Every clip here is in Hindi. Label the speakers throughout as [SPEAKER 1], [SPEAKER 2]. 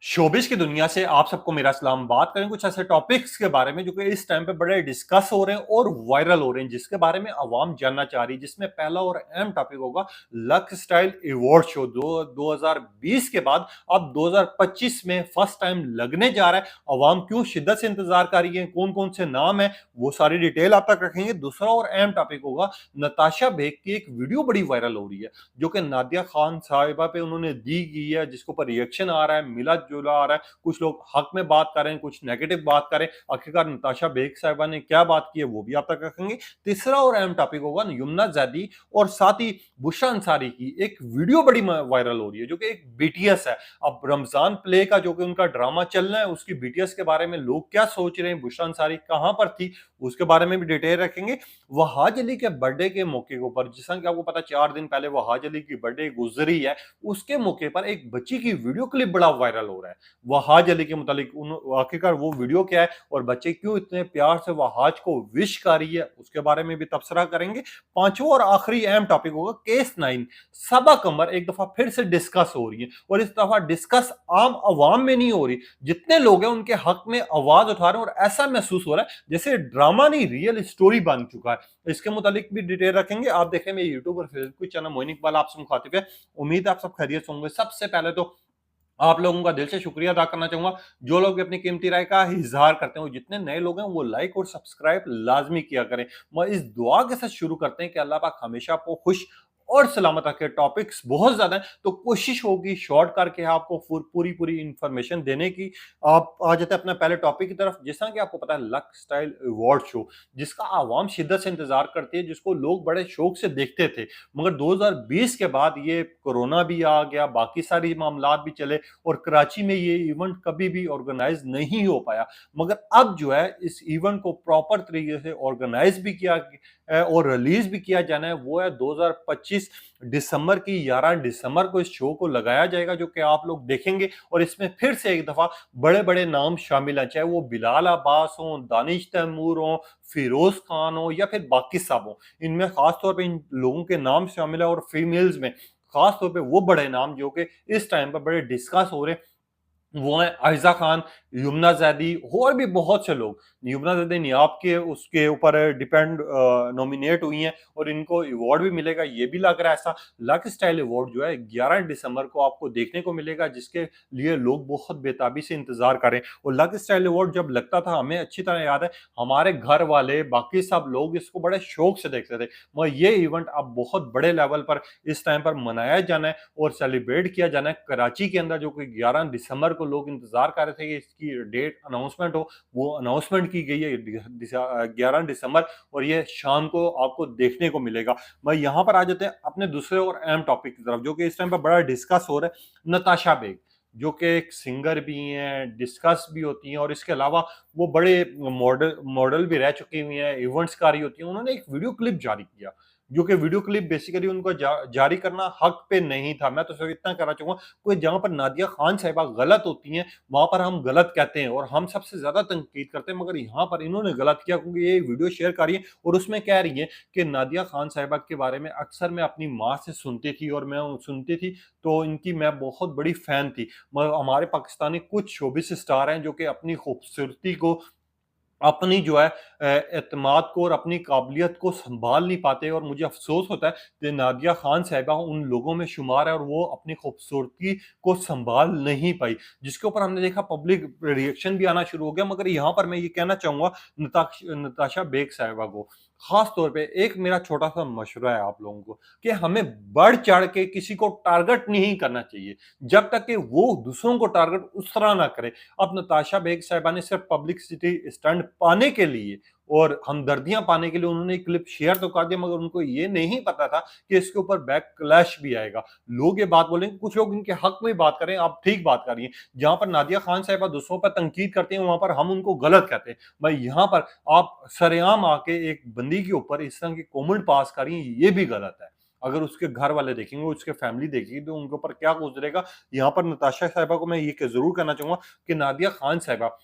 [SPEAKER 1] शोबिस की दुनिया से आप सबको मेरा सलाम। बात करें कुछ ऐसे टॉपिक्स के बारे में जो कि इस टाइम पे बड़े डिस्कस हो रहे हैं और वायरल हो रहे हैं, जिसके बारे में आवाम जानना चाह रही है। जिसमें पहला और अहम टॉपिक होगा लक स्टाइल अवार्ड शो 2020 के बाद अब 2025 में फर्स्ट टाइम लगने जा रहा है। आवाम क्यों शिद्दत से इंतजार कर रही है, कौन कौन से नाम है, वो सारी डिटेल आप तक रखेंगे। दूसरा और अहम टॉपिक होगा नताशा बेग की एक वीडियो बड़ी वायरल हो रही है, जो कि नादिया खान साहिबा पे उन्होंने दी गई है, जिसके ऊपर रिएक्शन आ रहा है, मिला जुला आ रहा है। कुछ लोग हक में बात कर रहे हैं, कुछ नेगेटिव बात कर रहे हैं। आखिरकार नताशा बेग साहिबा ने क्या बात की है वो भी आप तक रखेंगे। तीसरा और अहम टॉपिक होगा यमुना जैदी और साथ ही बुशरा अंसारी की एक वीडियो बड़ी वायरल हो रही है, जो कि एक बीटीएस है। अब रमजान प्ले का जो कि उनका ड्रामा चल रहा है, उसकी बीटीएस के बारे में लोग क्या सोच रहे हैं, बुशरा अंसारी कहां पर थी, उसके बारे में भी डिटेल रखेंगे। वहाज अली के बर्थडे के मौके के ऊपर, जिसका कि आपको पता 4 दिन पहले वहाज अली की बर्थडे गुजरी है, उसके मौके पर एक बच्ची की वीडियो क्लिप बड़ा वायरल हो रहा है वहाज अली के मुतालिक। आखिरकार वो वीडियो क्या है और बच्चे क्यों इतने प्यार से वहाज को विश कर रही है, उसके बारे में भी तबसरा करेंगे। पांचवा और आखिरी अहम टॉपिक होगा केस 9 सबा कमर एक दफा फिर से डिस्कस हो रही है, और इस दफा डिस्कस आम आवाम में नहीं हो रही। जितने लोग हैं उनके हक में आवाज उठा रहे हैं, और ऐसा महसूस हो रहा है जैसे ड्रामा नहीं रियल स्टोरी बन चुका है। इसके मुतालिक भी डिटेल रखेंगे। आप देखें मेरे यूट्यूब और फेसबुक चैनल मोइन इकबाल आपसे मुखातिब है। उम्मीद है आप सब खैरियत से होंगे। सबसे पहले तो आप लोगों का दिल से शुक्रिया अदा करना चाहूंगा, जो लोग अपनी कीमती राय का इजहार करते हैं। जितने नए लोग हैं वो लाइक और सब्सक्राइब लाजमी किया करें। मैं इस दुआ के साथ शुरू करते हैं कि अल्लाह पाक हमेशा आपको खुश और सलामत रखे। टॉपिक्स बहुत ज्यादा हैं तो कोशिश होगी शॉर्ट करके आपको पूरी पूरी इंफॉर्मेशन देने की। आप आ जाते हैं अपने पहले टॉपिक की तरफ। जैसा कि आपको पता है लक स्टाइल अवार्ड शो, जिसका आवाम शिद्दत से इंतजार करती है, जिसको लोग बड़े शौक से देखते थे। मगर 2020 के बाद ये कोरोना भी आ गया, बाकी सारी मामलात भी चले, और कराची में ये इवेंट कभी भी ऑर्गेनाइज नहीं हो पाया। मगर अब जो है इस इवेंट को प्रॉपर तरीके से ऑर्गेनाइज भी किया और रिलीज भी किया जाना है। वो है 2025 दिसंबर की 11 दिसंबर को इस शो को लगाया जाएगा, जो कि आप लोग देखेंगे। और इसमें फिर से एक दफा बड़े बड़े नाम शामिल हैं, चाहे वो बिलाल अब्बास हो, दानिश तैमूर हो, फिरोज खान हो, या फिर बाकी साहब हो। इनमें खासतौर पर इन लोगों के नाम शामिल है, और फीमेल्स में खास तौर पे वो बड़े नाम जो कि इस टाइम पर बड़े डिस्कस हो रहे हैं, वो हैं आयजा खान, यमुना जैदी और भी बहुत से लोग। यमुना जैदी नियाब के उसके ऊपर डिपेंड नॉमिनेट हुई हैं, और इनको अवार्ड भी मिलेगा, ये भी लग रहा है ऐसा। लक स्टाइल अवार्ड जो है 11 दिसंबर को आपको देखने को मिलेगा, जिसके लिए लोग बहुत बेताबी से इंतजार करें। और लक स्टाइल अवार्ड जब लगता था, हमें अच्छी तरह याद है, हमारे घर वाले बाकी सब लोग इसको बड़े शौक से देखते थे। मगर ये इवेंट अब बहुत बड़े लेवल पर इस टाइम पर मनाया जाना है और सेलिब्रेट किया जाना है कराची के अंदर, जो कि 11 दिसंबर को लोग इंतजार कर रहे थे कि इसकी डेट अनाउंसमेंट हो। वो अनाउंसमेंट की गई है 11 दिसंबर, और ये शाम को आपको देखने को मिलेगा। मैं यहाँ पर आ जाते हैं अपने दूसरे और अहम टॉपिक की तरफ, जो कि इस टाइम पर बड़ा डिस्कस हो रहा है। नताशा बेग, जो कि एक सिंगर भी हैं, डिस्कस भी होती हैं, और इसके अलावा वो बड़े मॉडल मॉडल भी रह चुकी हुई हैं, इवेंट्स कारी होती हैं। उन्होंने एक वीडियो क्लिप जारी किया, जो कि वीडियो क्लिप बेसिकली उनको जारी करना हक पे नहीं था। मैं तो सिर्फ इतना कहना चाहूंगा, कोई जहां पर नादिया खान साहिबा गलत होती हैं वहां पर हम गलत कहते हैं और हम सबसे ज्यादा तनकीद करते हैं, मगर यहाँ पर इन्होंने गलत किया, क्योंकि ये वीडियो शेयर कर रही है और उसमें कह रही है कि नादिया खान साहिबा के बारे में अक्सर मैं अपनी माँ से सुनती थी, और मैं सुनती थी तो इनकी मैं बहुत बड़ी फैन थी। हमारे पाकिस्तानी कुछ शोबिस स्टार हैं जो कि अपनी खूबसूरती को, अपनी जो है एतमाद को और अपनी काबिलियत को संभाल नहीं पाते, और मुझे अफसोस होता है कि नादिया खान साहिबा उन लोगों में शुमार है और वो अपनी खूबसूरती को संभाल नहीं पाई, जिसके ऊपर हमने देखा पब्लिक रिएक्शन भी आना शुरू हो गया। मगर यहाँ पर मैं ये कहना चाहूंगा नताशा बेग साहिबा को खास तौर पे एक मेरा छोटा सा मशवरा है आप लोगों को, कि हमें बढ़ चढ़ के किसी को टारगेट नहीं करना चाहिए जब तक कि वो दूसरों को टारगेट उस तरह ना करे। अब नताशा बेग साहिबा ने सिर्फ पब्लिसिटी स्टंट पाने के लिए और हमदर्दियां पाने के लिए उन्होंने एक क्लिप शेयर तो कर दिया, मगर उनको ये नहीं पता था कि इसके ऊपर बैक क्लैश भी आएगा। लोग ये बात बोलेंगे, कुछ लोग इनके हक में बात करें, आप ठीक बात कर रही हैं। जहां पर नादिया खान साहिबा दूसरों पर तनकीद करते हैं, वहां पर हम उनको गलत कहते हैं। भाई यहाँ पर आप सरेआम आके एक बंदी के ऊपर इस तरह की कॉमेंट पास कर रही हैं, ये भी गलत है। अगर उसके घर वाले देखेंगे, उसके फैमिली देखेगी, तो उनके ऊपर क्या गुजरेगा। यहाँ पर नताशा साहिबा को मैं ये जरूर कहना चाहूंगा कि नादिया खान साहिबा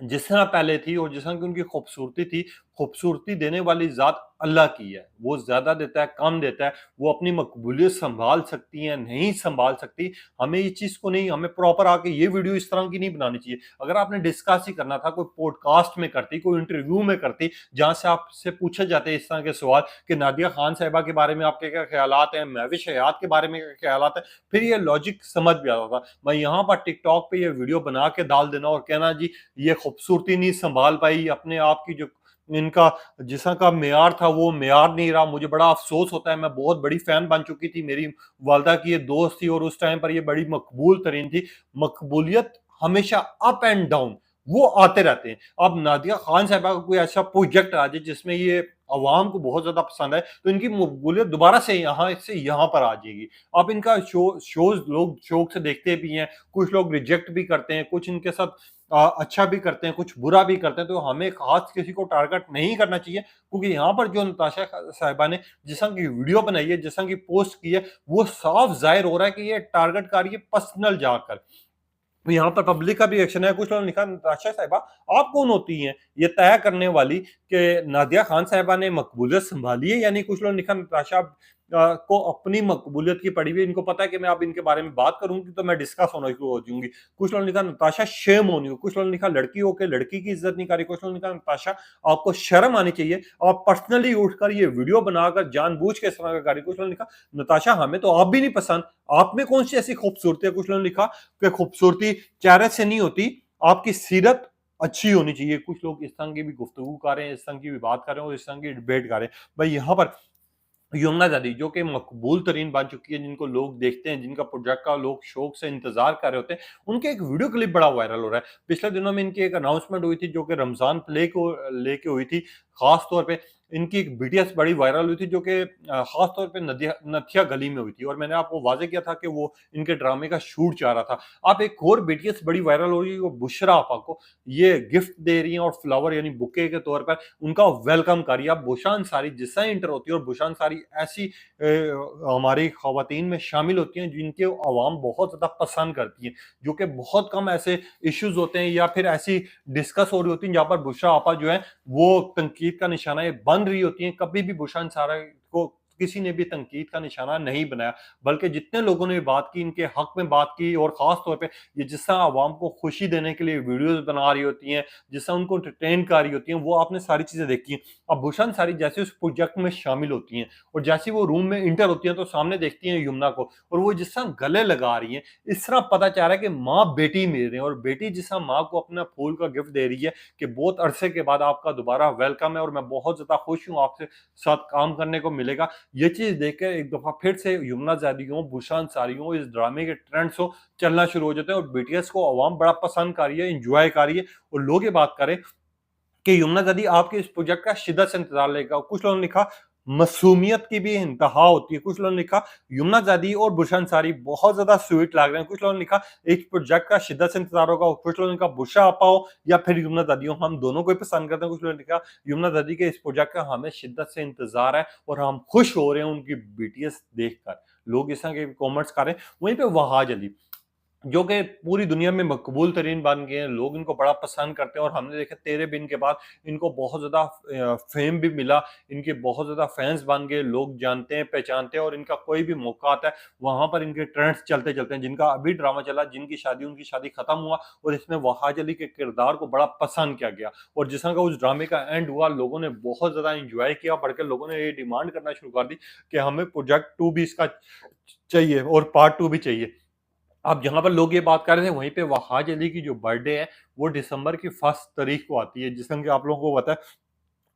[SPEAKER 1] जिस तरह पहले थी और जिस तरह की उनकी खूबसूरती थी, खूबसूरती देने वाली ज़ात अल्लाह की है। वो ज़्यादा देता है, कम देता है, वो अपनी मकबूलियत सँभाल सकती है, नहीं सँभाल सकती। हमें ये चीज़ को नहीं, हमें प्रॉपर आके ये वीडियो इस तरह की नहीं बनानी चाहिए। अगर आपने डिस्कस ही करना था, कोई पॉडकास्ट में करती, कोई इंटरव्यू में करती, जहाँ से आपसे पूछे जाते हैं इस तरह के सवाल कि नादिया खान साहिबा के बारे में आपके क्या ख़्यालात हैं, महविश हयात के बारे में क्या ख़्यालात हैं, फिर ये लॉजिक समझ में आता था। मैं यहाँ पर टिकटॉक पे ये वीडियो बना के डाल देना और कहना जी ये खूबसूरती नहीं सँभाल पाई, अपने आप की जो इनका जिस्म का मेयार था वो मेयार नहीं रहा। मुझे बड़ा अफ़सोस होता है, मैं बहुत बड़ी फ़ैन बन चुकी थी, मेरी वालिदा की ये दोस्त थी और उस टाइम पर ये बड़ी मकबूल तरीन थी। मकबूलियत हमेशा अप एंड डाउन वो आते रहते हैं। अब नादिया खान साहिबा का कोई ऐसा प्रोजेक्ट आ जाए जिसमें ये अवाम को बहुत ज़्यादा पसंद आए, तो इनकी मकबूलियत दोबारा से यहाँ पर आ जाएगी। अब इनका शोज़ लोग शौक से देखते भी हैं, कुछ लोग रिजेक्ट भी करते हैं, कुछ इनके साथ अच्छा भी करते हैं, कुछ बुरा भी करते हैं, तो हमें ख़ास किसी को टारगेट नहीं करना चाहिए, क्योंकि यहाँ पर जो नताशा साहिबा ने जिस तरह की वीडियो बनाई है, जिस तरह की पोस्ट की है, वो साफ ज़ाहिर हो रहा है कि ये टारगेट कर रही है पर्सनल जाकर। तो यहाँ पर पब्लिक का भी एक्शन है। कुछ लोगों ने लिखा नताशा साहिबा आप कौन होती हैं ये तय करने वाली कि नादिया खान साहिबा ने मकबूलियत संभाली है, यानी कुछ लोगों ने लिखा नताशा को अपनी मकबूलियत की पड़ी हुई है, इनको पता है कि मैं अब इनके बारे में बात करूंगी तो मैं डिस्कस होना शुरू हो जाऊंगी। कुछ लोगों ने लिखा नताशा शेम होनी हो, कुछ लोगों ने लिखा लड़की हो के लड़की की इज्जत नहीं करी, कुछ लोगों ने लिखा नताशा आपको शर्म आनी चाहिए, आप पर्सनली उठकर ये वीडियो बनाकर जानबूझ के इस तरह का करी। कुछ लोगों ने लिखा नताशा हमें तो आप भी नहीं पसंद, आप में कौन सी ऐसी खूबसूरती है। कुछ लोगों ने लिखा कि खूबसूरती चेहरे से नहीं होती, आपकी सीरत अच्छी होनी चाहिए। कुछ लोग इस तरह की भी गुफ्तगू कर रहे हैं, इस तरह की भी बात कर रहे हैं और इस तरह की डिबेट कर रहे हैं। भाई यहाँ पर यमुना दादी जो कि मकबूल तरीन बन चुकी है, जिनको लोग देखते हैं, जिनका प्रोजेक्ट का लोग शौक से इंतजार कर रहे होते हैं, उनके एक वीडियो क्लिप बड़ा वायरल हो रहा है। पिछले दिनों में इनकी एक अनाउंसमेंट हुई थी जो कि रमजान प्ले को लेके हुई थी। खास तौर पे इनकी एक बीटीएस बड़ी वायरल हुई थी जो कि खास तौर पे नदिया नथिया गली में हुई थी और मैंने आपको वाज़ेह किया था कि वो इनके ड्रामे का शूट जा रहा था। अब एक और बीटीएस बड़ी वायरल हो रही है, वो बुशरा आपा को ये गिफ्ट दे रही हैं और फ्लावर यानी बुके के तौर पर उनका वेलकम कर रही है। अब बुशरा अंसारी जिस तरह एंटर होती है और बुशरा अंसारी ऐसी हमारी ख़वातीन में शामिल होती हैं जिनके अवाम बहुत ज़्यादा पसंद करती हैं, जो कि बहुत कम ऐसे इश्यूज़ होते हैं या फिर ऐसी डिस्कस हो रही होती हैं जहाँ पर बुशरा आपा जो है वो तनकीद का निशाना ये बन रही होती हैं। कभी भी बुशरा अंसारी को किसी ने भी तनकीद का निशाना नहीं बनाया, बल्कि जितने लोगों ने बात की इनके हक में बात की और ख़ास तौर पे ये जिस तरह अवाम को खुशी देने के लिए वीडियोज़ बना रही होती हैं, जिस तरह उनको एंटरटेन कर रही होती हैं, वो आपने सारी चीज़ें देखी हैं। अब बुशरा अंसारी जैसे उस प्रोजेक्ट में शामिल होती हैं और जैसे ही वो रूम में एंटर होती हैं तो सामने देखती हैं यमुना को और वो जिस तरह गले लगा रही हैं, इस तरह पता चल रहा है कि माँ बेटी मिल रही हैं और बेटी जिस तरह माँ को अपना फूल का गिफ्ट दे रही है कि बहुत अरसे के बाद आपका दोबारा वेलकम है और मैं बहुत ज़्यादा खुश हूँ आपसे साथ काम करने को मिलेगा। ये चीज़ देख के एक दफ़ा फिर से यमुना ज़ैदियों, बुशरा अंसारियों इस ड्रामे के ट्रेंड्स हो चलना शुरू हो जाते हैं और बीटीएस को अवाम बड़ा पसंद कर रही है, एन्जॉय कर रही है और लोग ये बात करें कि यमुना दादी आपके इस प्रोजेक्ट का शिद्दत से इंतजार लेगा। कुछ लोगों ने लिखा मासूमियत की भी इंतहा होती है, कुछ लोगों ने लिखा यमुना दादी और बुशरा अंसारी बहुत ज्यादा स्वीट लग रहे हैं, कुछ लोगों ने लिखा एक प्रोजेक्ट का शिद्दत से इंतजार होगा, कुछ लोगों ने लिखा बुशरा आपा हो या फिर यमुना दादी हो, हम दोनों को ही पसंद करते हैं। कुछ लोगों ने लिखा यमुना दादी के इस प्रोजेक्ट का हमें शिद्दत से इंतजार है और हम खुश हो रहे हैं उनकी बीटीएस देखकर। लोग इस तरह के कॉमेंट्स कर रहे हैं। वहीं पे वहाज अली जो कि पूरी दुनिया में मकबूल तरीन बन गए हैं, लोग इनको बड़ा पसंद करते हैं और हमने देखा तेरे बिन के बाद इनको बहुत ज़्यादा फेम भी मिला, इनके बहुत ज़्यादा फैंस बन गए, लोग जानते हैं, पहचानते हैं और इनका कोई भी मौका आता है, वहाँ पर इनके ट्रेंड्स चलते चलते हैं। जिनका अभी ड्रामा चला, जिनकी शादी उनकी शादी खत्म हुआ और इसमें वहाज अली के किरदार को बड़ा पसंद किया गया और जिस तरह का उस ड्रामे का एंड हुआ, लोगों ने बहुत ज़्यादा इंजॉय किया, बढ़कर लोगों ने ये डिमांड करना शुरू कर दी कि हमें प्रोजेक्ट 2 भी इसका चाहिए और पार्ट 2 भी चाहिए। अब जहाँ पर लोग ये बात कर रहे थे, वहीं पे वहाज अली की जो बर्थडे है, वो दिसंबर की 1 तारीख को आती है, जिस तरह कि आप लोगों को पता है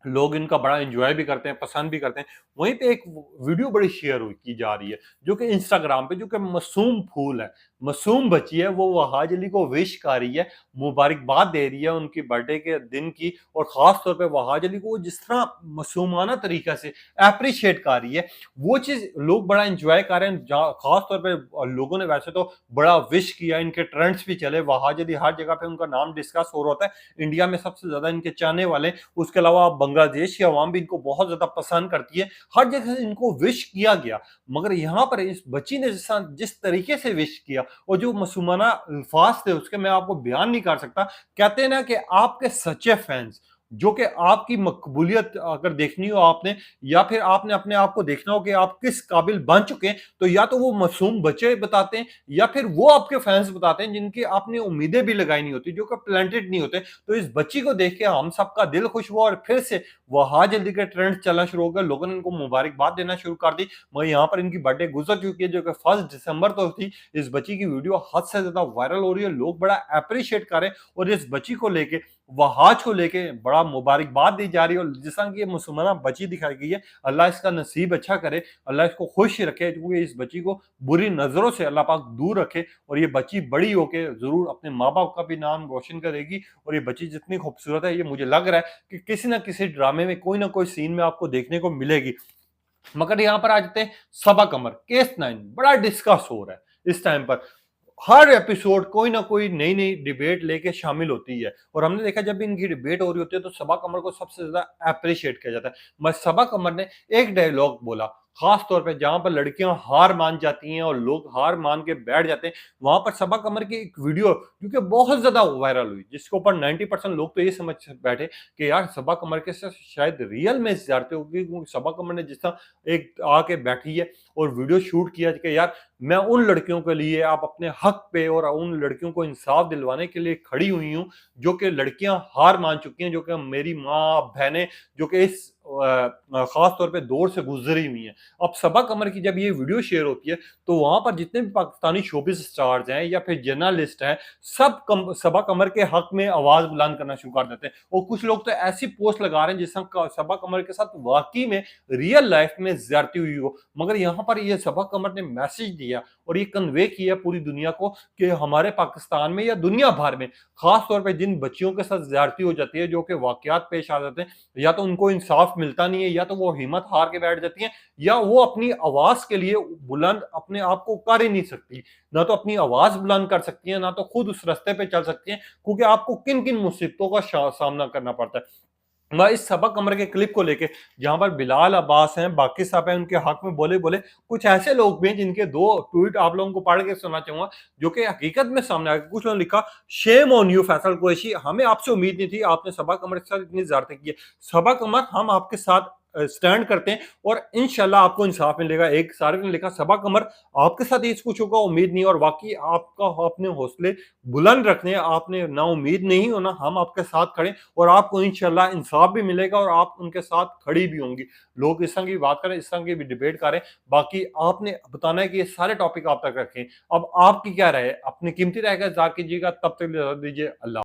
[SPEAKER 1] लोग इनका बड़ा एन्जॉय भी करते हैं, पसंद भी करते हैं। वहीं पे एक वीडियो बड़ी शेयर हुई की जा रही है, जो कि इंस्टाग्राम पे जो कि मासूम फूल है, मासूम बच्ची है, वो वहाज अली को विश कर रही है, मुबारकबाद दे रही है उनकी बर्थडे के दिन की और ख़ास तौर पे वहाज अली को वो जिस तरह मासूमाना तरीक़े से एप्रिशिएट कर रही है, वो चीज़ लोग बड़ा एन्जॉय कर रहे हैं। जहाँ ख़ास तौर पे लोगों ने वैसे तो बड़ा विश किया, इनके ट्रेंड्स भी चले, वहाज अली हर जगह पे उनका नाम डिस्कस हो रहा होता है। इंडिया में सबसे ज़्यादा इनके चाहने वाले, उसके अलावा बांग्लादेश की अवाम भी इनको बहुत ज़्यादा पसंद करती है। हर जगह से इनको विश किया गया, मगर यहाँ पर इस बच्ची ने जिस तरीके से विश किया और जो मासूमाना अल्फाज़ थे उसके मैं आपको बयान नहीं कर सकता। कहते हैं ना कि आपके सच्चे फैन्स जो कि आपकी मकबूलियत अगर देखनी हो आपने, या फिर आपने अपने आप को देखना हो कि आप किस काबिल बन चुके हैं, तो या तो वो मासूम बच्चे बताते हैं या फिर वो आपके फैंस बताते हैं जिनकी आपने उम्मीदें भी लगाई नहीं होती, जो कि प्लांटेड नहीं होते। तो इस बच्ची को देख के हम सबका दिल खुश हुआ और फिर से वहां जल्दी के ट्रेंड चलना शुरू हो गया, लोगों ने इनको मुबारकबाद देना शुरू कर दी। मगर यहाँ पर इनकी बर्थडे गुजर चुकी है, जो कि 1 दिसंबर तो थी। इस बच्ची की वीडियो हद से ज्यादा वायरल हो रही है, लोग बड़ा अप्रिशिएट कर रहे हैं और इस बच्ची को लेके, वहाज को लेके बड़ा मुबारकबाद दी जा रही है। और जिस तरह की ये मुसलमाना बच्ची दिखाई गई है, अल्लाह इसका नसीब अच्छा करे, अल्लाह इसको खुश रखे, क्योंकि इस बच्ची को बुरी नजरों से अल्लाह पाक दूर रखे और ये बच्ची बड़ी होके जरूर अपने माँ बाप का भी नाम रोशन करेगी। और ये बच्ची जितनी खूबसूरत है, ये मुझे लग रहा है कि किसी ना किसी ड्रामे में कोई ना कोई सीन में आपको देखने को मिलेगी। मगर यहाँ पर आ जाते हैं सबा कमर केस 9, बड़ा डिस्कस हो रहा है इस टाइम पर। हर एपिसोड कोई ना कोई नई नई डिबेट लेके शामिल होती है और हमने देखा जब भी इनकी डिबेट हो रही होती है तो सबा कमर को सबसे ज्यादा अप्रिशिएट किया जाता है। मगर सबा कमर ने एक डायलॉग बोला, खास तौर पे जहां पर लड़कियां हार मान जाती हैं और लोग हार मान के बैठ जाते हैं, वहां पर सबा कमर की एक वीडियो जो कि बहुत ज्यादा वायरल हुई, जिसके ऊपर 90% लोग तो ये समझ बैठे कि यार सबा कमर के साथ शायद रियल में ज्यादती होगी, क्योंकि सबा कमर ने जिस तरह एक आके बैठी है और वीडियो शूट किया कि यार मैं उन लड़कियों के लिए, आप अपने हक पे और उन लड़कियों को इंसाफ दिलवाने के लिए खड़ी हुई हूँ, जो कि लड़कियां हार मान चुकी हैं, जो कि मेरी माँ बहनें जो कि इस खास तौर पे दौर से गुजरी हुई हैं। अब सबा कमर की जब ये वीडियो शेयर होती है तो वहां पर जितने भी पाकिस्तानी शोबिस स्टार्स हैं या फिर जर्नलिस्ट हैं, सबा कमर के हक में आवाज बुलंद करना शुरू कर देते हैं। और कुछ लोग तो ऐसी पोस्ट लगा रहे हैं जिस सबा कमर के साथ वाकई में रियल लाइफ में ज्यादती हुई हो। मगर यहाँ पर ये सबा कमर ने मैसेज दिया और ये कन्वे किया पूरी दुनिया को कि हमारे पाकिस्तान में या दुनिया भर में खास तौर पे जिन बच्चियों के साथ ज्यादती हो जाती है, जो कि वाकयात पेश आ जाते हैं, या तो उनको इंसाफ मिलता नहीं है, या तो वो हिम्मत हार के बैठ जाती हैं, या वो अपनी आवाज के लिए बुलंद अपने आप को कर ही नहीं सकती। ना तो अपनी आवाज बुलंद कर सकती है, ना तो खुद उस रास्ते पे चल सकती है, क्योंकि आपको किन किन मुसीबतों का सामना करना पड़ता है। मैं इस सबक कमर के क्लिप को लेके, जहां पर बिलाल अब्बास हैं, बाकी साहब हैं, उनके हक में बोले बोले कुछ ऐसे लोग भी हैं जिनके दो ट्वीट आप लोगों को पढ़ के सुना चाहूंगा, जो कि हकीकत में सामने आ गए। कुछ लोगों ने लिखा, shame on you Faisal Qureshi, हमें आपसे उम्मीद नहीं थी, आपने सबा कमर के साथ इतनी ज्यादती की है। सबा कमर, हम आपके साथ स्टैंड करते हैं और इंशाल्लाह आपको इंसाफ मिलेगा। एक सारे ने लिखा, सबा कमर आपके साथ ये कुछ होगा उम्मीद नहीं, और वाकई आपका अपने हौसले बुलंद रखने, आपने ना उम्मीद नहीं होना, हम आपके साथ खड़े और आपको इंशाल्लाह इंसाफ भी मिलेगा और आप उनके साथ खड़ी भी होंगी। लोग इस तरह की बात करें, इस तरह की भी डिबेट करें, बाकी आपने बताना है कि ये सारे टॉपिक आप तक रखें। अब आपकी क्या राय है? अपनी कीमती राय का इज़हार कीजिएगा। तब तक दीजिए, अल्लाह।